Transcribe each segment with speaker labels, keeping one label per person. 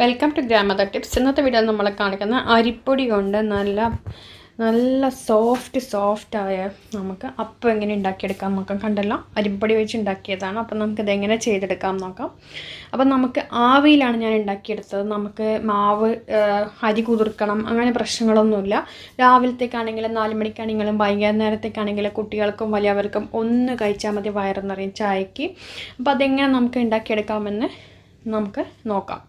Speaker 1: Welcome to ഗ്രാമദർ tips. ഇന്നത്തെ വീഡിയോയിൽ നമ്മൾ കാണിക്കുന്ന അരിപ്പൊടി കൊണ്ട് നല്ല സോഫ്റ്റായ നമുക്ക് അപ്പം എങ്ങനെ ഉണ്ടാക്കിയെടുക്കാം നോക്കാം. കണ്ടല്ലോ, അരിപ്പൊടി വെച്ച് ഉണ്ടാക്കിയതാണ്. അപ്പം നമുക്കിത് എങ്ങനെ ചെയ്തെടുക്കാം നോക്കാം. അപ്പം നമുക്ക് ആവിയിലാണ് ഞാൻ ഉണ്ടാക്കിയെടുത്തത്. നമുക്ക് മാവ് അരി കുതിർക്കണം അങ്ങനെ പ്രശ്നങ്ങളൊന്നുമില്ല. രാവിലത്തേക്കാണെങ്കിലും 4 മണിക്കാണെങ്കിലും വൈകുന്നേരത്തേക്കാണെങ്കിലും കുട്ടികൾക്കും വലിയവർക്കും ഒന്ന് കഴിച്ചാൽ മതി, വയറ് നിറയും ചായക്ക്. അപ്പോൾ അതെങ്ങനെ നമുക്ക് ഉണ്ടാക്കിയെടുക്കാമെന്ന് നമുക്ക് നോക്കാം.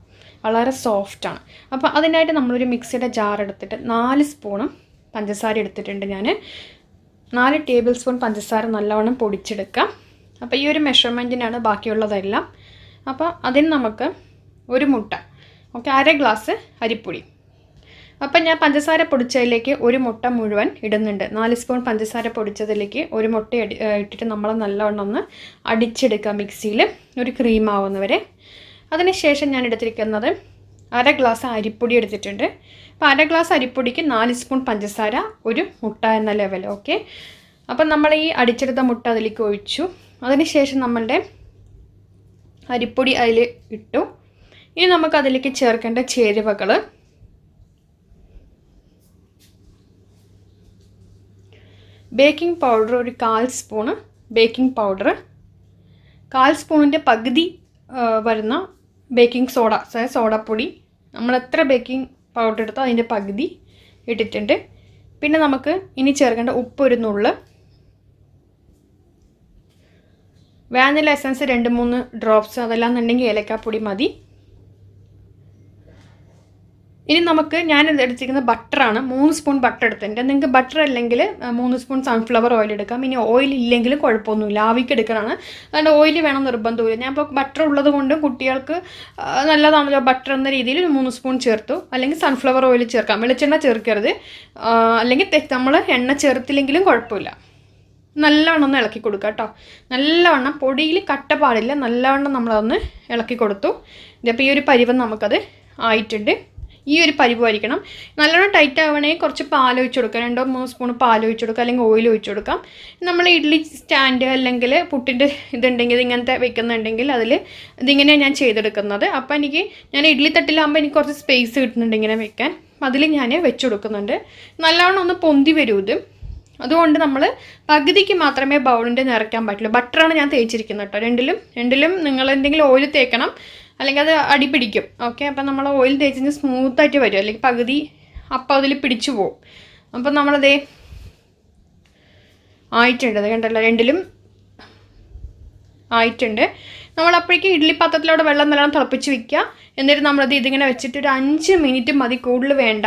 Speaker 1: വളരെ സോഫ്റ്റാണ്. അപ്പോൾ അതിനായിട്ട് നമ്മളൊരു മിക്സിയുടെ ജാർ എടുത്തിട്ട് 4 സ്പൂണ് പഞ്ചസാര എടുത്തിട്ടുണ്ട്. ഞാൻ 4 ടേബിൾ സ്പൂൺ പഞ്ചസാര നല്ലവണ്ണം പൊടിച്ചെടുക്കാം. അപ്പോൾ ഈ ഒരു മെഷർമെൻറ്റിനാണ് ബാക്കിയുള്ളതെല്ലാം. അപ്പോൾ അതിന് നമുക്ക് ഒരു മുട്ട, ഓക്കെ, 1/2 ഗ്ലാസ് അരിപ്പൊടി. അപ്പം ഞാൻ പഞ്ചസാര പൊടിച്ചതിലേക്ക് ഒരു മുട്ട മുഴുവൻ ഇടുന്നുണ്ട്. 4 സ്പൂൺ പഞ്ചസാര പൊടിച്ചതിലേക്ക് ഒരു മുട്ട ഇട്ടിട്ട് നമ്മൾ നല്ലവണ്ണം ഒന്ന് അടിച്ചെടുക്കുക മിക്സിയിൽ, ഒരു ക്രീം ആവുന്നവരെ. അതിനുശേഷം ഞാൻ എടുത്തിരിക്കുന്നത് 1/2 ഗ്ലാസ് അരിപ്പൊടി എടുത്തിട്ടുണ്ട്. അപ്പോൾ 1/2 ഗ്ലാസ് അരിപ്പൊടിക്ക് 4 സ്പൂൺ പഞ്ചസാര, ഒരു മുട്ട എന്ന ലെവൽ, ഓക്കെ. അപ്പം നമ്മൾ ഈ അടിച്ചെടുത്ത മുട്ട അതിലേക്ക് ഒഴിച്ചു. അതിനുശേഷം നമ്മളുടെ അരിപ്പൊടി അതിൽ ഇട്ടു. ഇനി നമുക്കതിലേക്ക് ചേർക്കേണ്ട ചേരുവകൾ: ബേക്കിംഗ് പൗഡർ ഒരു 1/4 സ്പൂണ് ബേക്കിംഗ് പൗഡർ, 1/4 സ്പൂണിൻ്റെ പകുതി വരുന്ന ബേക്കിംഗ് സോഡ, സോഡാപ്പൊടി. നമ്മൾ എത്ര ബേക്കിംഗ് പൗഡർ എടുത്തോ അതിൻ്റെ പകുതി ഇട്ടിട്ടുണ്ട്. പിന്നെ നമുക്ക് ഇനി ചേർക്കേണ്ട ഉപ്പ് ഒരു നുള്ള്, വാനില എസൻസ് 2-3 ഡ്രോപ്സ്, അതെല്ലാം എന്നുണ്ടെങ്കിൽ ഏലക്കാപ്പൊടി മതി. ഇനി ഞാൻ എടുത്തിരിക്കുന്നത് ബട്ടറാണ്. 3 സ്പൂൺ ബട്ടർ എടുത്തിട്ടുണ്ട്. നിങ്ങൾക്ക് ബട്ടർ അല്ലെങ്കിൽ 3 സ്പൂൺ സൺഫ്ലവർ ഓയിൽ എടുക്കാം. ഇനി ഓയിൽ ഇല്ലെങ്കിലും കുഴപ്പമൊന്നുമില്ല, ആവിക്ക് എടുക്കണമാണ്. അതുകൊണ്ട് ഓയിൽ വേണം നിർബന്ധമില്ല. ഞാൻ ഇപ്പോൾ ബട്ടർ ഉള്ളത് കൊണ്ട് കുട്ടികൾക്ക് നല്ലതാണല്ലോ ബട്ടർ എന്ന രീതിയിൽ 3 സ്പൂൺ ചേർത്തു. അല്ലെങ്കിൽ സൺഫ്ലവർ ഓയിൽ ചേർക്കാം, വെളിച്ചെണ്ണ ചേർക്കരുത്. അല്ലെങ്കിൽ നമ്മൾ എണ്ണ ചേർത്തില്ലെങ്കിലും കുഴപ്പമില്ല. നല്ലവണ്ണം ഒന്ന് ഇളക്കി കൊടുക്കുക കേട്ടോ. നല്ലവണ്ണം പൊടിയിൽ കട്ട പാടില്ല, നല്ലവണ്ണം നമ്മളതൊന്ന് ഇളക്കി കൊടുത്തു. അപ്പോൾ ഈ ഒരു പരുവം നമുക്കത് ആയിട്ടുണ്ട്. ഈ ഒരു പരിവായിരിക്കണം. നല്ലോണം ടൈറ്റ് ആവണമെങ്കിൽ കുറച്ച് പാൽ ഒഴിച്ച് കൊടുക്കാം, 2-3 സ്പൂൺ പാൽ ഒഴിച്ച് കൊടുക്കാം, അല്ലെങ്കിൽ ഓയിൽ ഒഴിച്ച് കൊടുക്കാം. നമ്മൾ ഇഡ്ഡലി സ്റ്റാൻഡ് അല്ലെങ്കിൽ പുട്ടിൻ്റെ ഇതുണ്ടെങ്കിൽ, ഇങ്ങനത്തെ വെക്കുന്നുണ്ടെങ്കിൽ ഇതിങ്ങനെയാണ് ഞാൻ ചെയ്തെടുക്കുന്നത്. അപ്പോൾ ഞാൻ ഇഡ്ഡലി തട്ടിലാകുമ്പോൾ എനിക്ക് കുറച്ച് സ്പേസ് കിട്ടുന്നുണ്ട് ഇങ്ങനെ വെക്കാൻ. അതിൽ ഞാൻ വെച്ച് കൊടുക്കുന്നുണ്ട്. നല്ലോണം ഒന്ന് പൊന്തി വരും ഇത്. അതുകൊണ്ട് നമ്മൾ പകുതിക്ക് മാത്രമേ ബൗളിൻ്റെ നിറയ്ക്കാൻ പറ്റുള്ളൂ. ബട്ടറാണ് ഞാൻ തേച്ചിരിക്കുന്നത് കേട്ടോ. രണ്ടിലും നിങ്ങൾ എന്തെങ്കിലും ഓയിൽ തേക്കണം, അല്ലെങ്കിൽ അത് അടി പിടിക്കും, ഓക്കെ. അപ്പം നമ്മൾ ഓയിൽ തേച്ച് സ്മൂത്തായിട്ട് വരും, അല്ലെങ്കിൽ പകുതി അപ്പം അതിൽ പിടിച്ചു പോകും. അപ്പം നമ്മളതേ ആയിട്ടുണ്ട്, അത് കണ്ടല്ലോ, രണ്ടിലും ആയിട്ടുണ്ട്. നമ്മളപ്പോഴേക്കും ഇഡ്ഡലി പാത്രത്തിലൂടെ വെള്ളം നല്ലോണം തിളപ്പിച്ച് വയ്ക്കുക. എന്നിട്ട് നമ്മളത് ഇതിങ്ങനെ വെച്ചിട്ട് ഒരു 5 മിനിറ്റ് മതി, കൂടുതൽ വേണ്ട.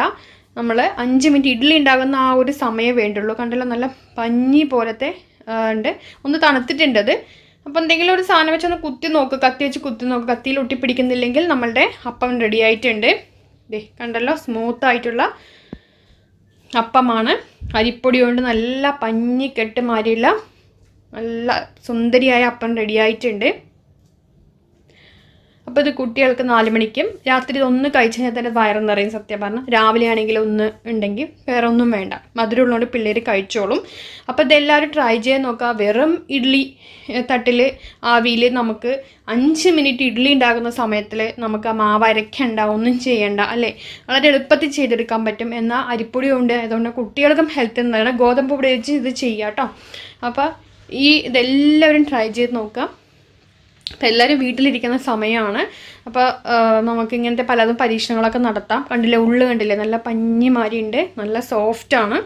Speaker 1: നമ്മൾ 5 മിനിറ്റ് ഇഡ്ഡലി ഉണ്ടാകുന്ന ആ ഒരു സമയം വേണ്ടുള്ളൂ. കണ്ടല്ലോ, നല്ല പഞ്ഞി പോലത്തെ ഉണ്ട്. ഒന്ന് തണുത്തിട്ടുണ്ട് അത്. അപ്പോൾ എന്തെങ്കിലും ഒരു സാധനം വെച്ചൊന്ന് കുത്തി നോക്കുക, കത്തി വെച്ച് കുത്തി നോക്കുക. കത്തിയിൽ ഒട്ടിപ്പിടിക്കുന്നില്ലെങ്കിൽ നമ്മളുടെ അപ്പം റെഡി ആയിട്ടുണ്ട്. ദേ കണ്ടല്ലോ, സ്മൂത്തായിട്ടുള്ള അപ്പമാണ്. അരിപ്പൊടി കൊണ്ട് നല്ല പഞ്ഞിക്കെട്ട് മാതിരിയുള്ള നല്ല സുന്ദരിയായ അപ്പം റെഡി ആയിട്ടുണ്ട്. അപ്പോൾ ഇത് കുട്ടികൾക്ക് 4 മണിക്കും രാത്രി ഇതൊന്ന് കഴിച്ച് കഴിഞ്ഞാൽ തന്നെ വയറ് നിറയും. സത്യം പറഞ്ഞാൽ രാവിലെ ആണെങ്കിൽ ഒന്ന് ഉണ്ടെങ്കിൽ വേറെ ഒന്നും വേണ്ട, മധുരമുള്ളതുകൊണ്ട് പിള്ളേർ കഴിച്ചോളും. അപ്പോൾ ഇതെല്ലാവരും ട്രൈ ചെയ്ത് നോക്കുക. വെറും ഇഡ്ഡലി തട്ടിൽ ആവിയിൽ നമുക്ക് 5 മിനിറ്റ് ഇഡ്ഡലി ഉണ്ടാകുന്ന സമയത്തിൽ നമുക്ക് ആ മാവ് അരയ്ക്കണ്ട, ഒന്നും ചെയ്യണ്ട, അല്ലേ? വളരെ എളുപ്പത്തിൽ ചെയ്തെടുക്കാൻ പറ്റും. എന്നാൽ അരിപ്പൊടി കൊണ്ട് ആയതുകൊണ്ട് കുട്ടികൾക്കും ഹെൽത്ത് നല്ലതാണ്. ഗോതമ്പ് പൊടി വെച്ച് ഇത് ചെയ്യാം കേട്ടോ. അപ്പോൾ ഇതെല്ലാവരും ട്രൈ ചെയ്ത് നോക്കുക. അപ്പോൾ എല്ലാവരും വീട്ടിലിരിക്കുന്ന സമയമാണ്. അപ്പോൾ നമുക്കിങ്ങനത്തെ പലതും പരീക്ഷണങ്ങളൊക്കെ നടത്താം. കണ്ടില്ലേ, ഉള്ളു കണ്ടില്ലേ, നല്ല പഞ്ഞിമാരി ഉണ്ട്, നല്ല സോഫ്റ്റാണ്.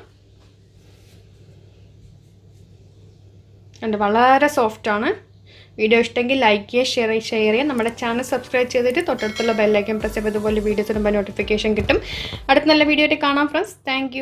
Speaker 1: വളരെ സോഫ്റ്റാണ്. വീഡിയോ ഇഷ്ടമെങ്കിൽ ലൈക്ക് ചെയ്യുക, ഷെയർ ചെയ്യുക. നമ്മുടെ ചാനൽ സബ്സ്ക്രൈബ് ചെയ്തിട്ട് തൊട്ടടുത്തുള്ള ബെല്ലൈക്കൻ പ്രസ് ചെയ്ത് ഇതുപോലെ വീഡിയോസ് ഇടുമ്പോൾ നോട്ടിഫിക്കേഷൻ കിട്ടും. അടുത്ത നല്ല വീഡിയോ ആയിട്ട് കാണാം ഫ്രണ്ട്സ്. താങ്ക്